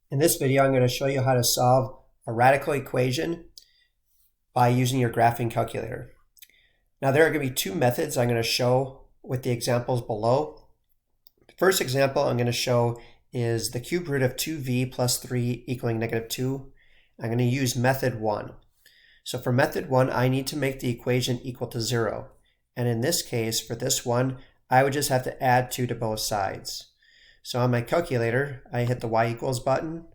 In this video, I'm going to show you how to solve a radical equation by using your graphing calculator. Now, there are going to be two methods I'm going to show with the examples below. The first example I'm going to show is the cube root of 2v plus 3 equaling -2. I'm going to use method 1. So for method 1, I need to make the equation equal to 0. And in this case, for this one, I would just have to add 2 to both sides. So on my calculator, I hit the y equals button,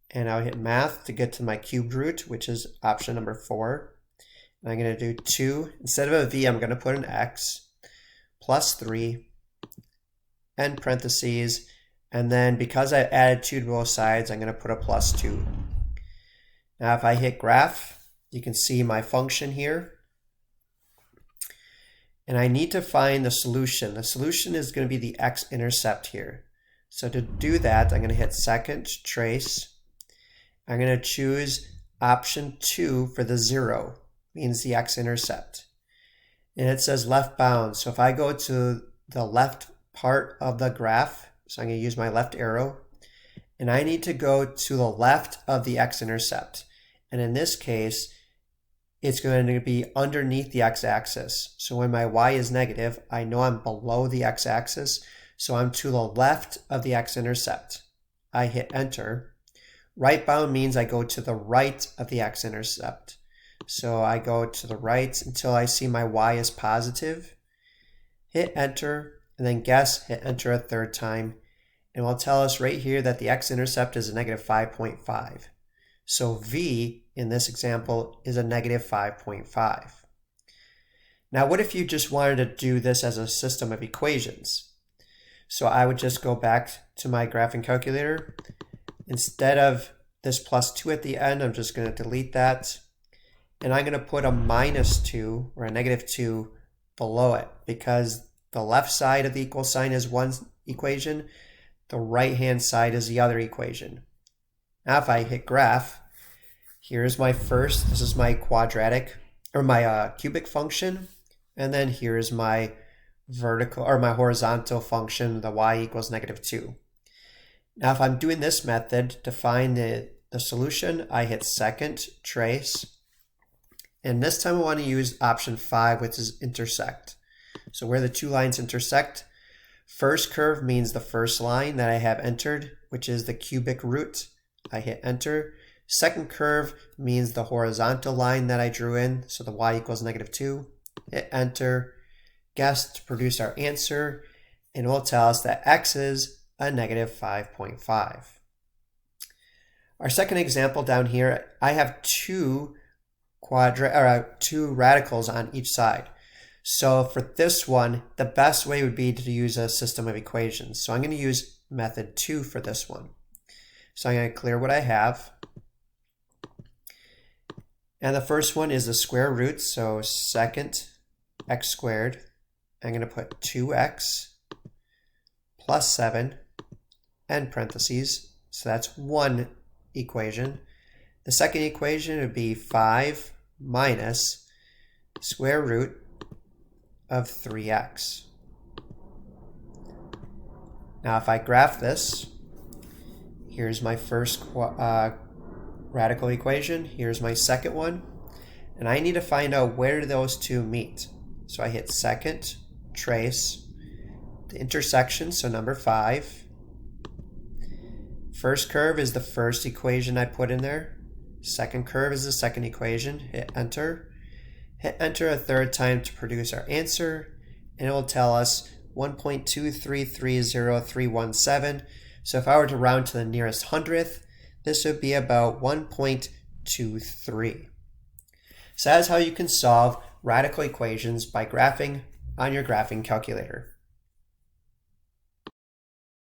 and I'll hit math to get to my cubed root, which is option number 4. And I'm going to do 2. Instead of a v, I'm going to put an x, plus 3, end parentheses, and then because I added 2 to both sides, I'm going to put a plus 2. Now if I hit graph, you can see my function here. And I need to find the solution. The solution is going to be the x-intercept here. So to do that, I'm going to hit second, trace. I'm going to choose option 2 for the 0, means the x-intercept. And it says left bound. So if I go to the left part of the graph, so I'm going to use my left arrow, and I need to go to the left of the x-intercept. And in this case, it's going to be underneath the x-axis. So when my y is negative, I know I'm below the x-axis, so I'm to the left of the x-intercept. I hit enter. Right bound means I go to the right of the x-intercept. So I go to the right until I see my y is positive. Hit enter, and then guess, hit enter a third time. And it will tell us right here that the x-intercept is a -5.5. So v, in this example, is a -5.5. Now, what if you just wanted to do this as a system of equations? So I would just go back to my graphing calculator. Instead of this plus 2 at the end, I'm just going to delete that. And I'm going to put a -2 or a -2 below it because the left side of the equal sign is one equation. The right-hand side is the other equation. Now if I hit graph, here's my first, this is my quadratic, or my cubic function, and then here's my vertical, or my horizontal function, the y equals -2. Now if I'm doing this method to find the solution, I hit second, trace, and this time I want to use option 5, which is intersect. So where the two lines intersect, first curve means the first line that I have entered, which is the cubic root. I hit enter. Second curve means the horizontal line that I drew in, so the y equals -2. Hit enter. Guess to produce our answer, and it will tell us that x is a -5.5. Our second example down here, I have two radicals on each side. So for this one, the best way would be to use a system of equations. So I'm going to use method 2 for this one. So I'm going to clear what I have. And the first one is the square root, so second x squared. I'm going to put 2x plus 7 end parentheses. So that's one equation. The second equation would be 5 minus square root of 3x. Now if I graph this, here's my first radical equation. Here's my second one. And I need to find out where those two meet. So I hit second, trace, the intersection, so number 5. First curve is the first equation I put in there. Second curve is the second equation. Hit enter. Hit enter a third time to produce our answer. And it will tell us 1.2330317. So if I were to round to the nearest hundredth, this would be about 1.23. So that's how you can solve radical equations by graphing on your graphing calculator.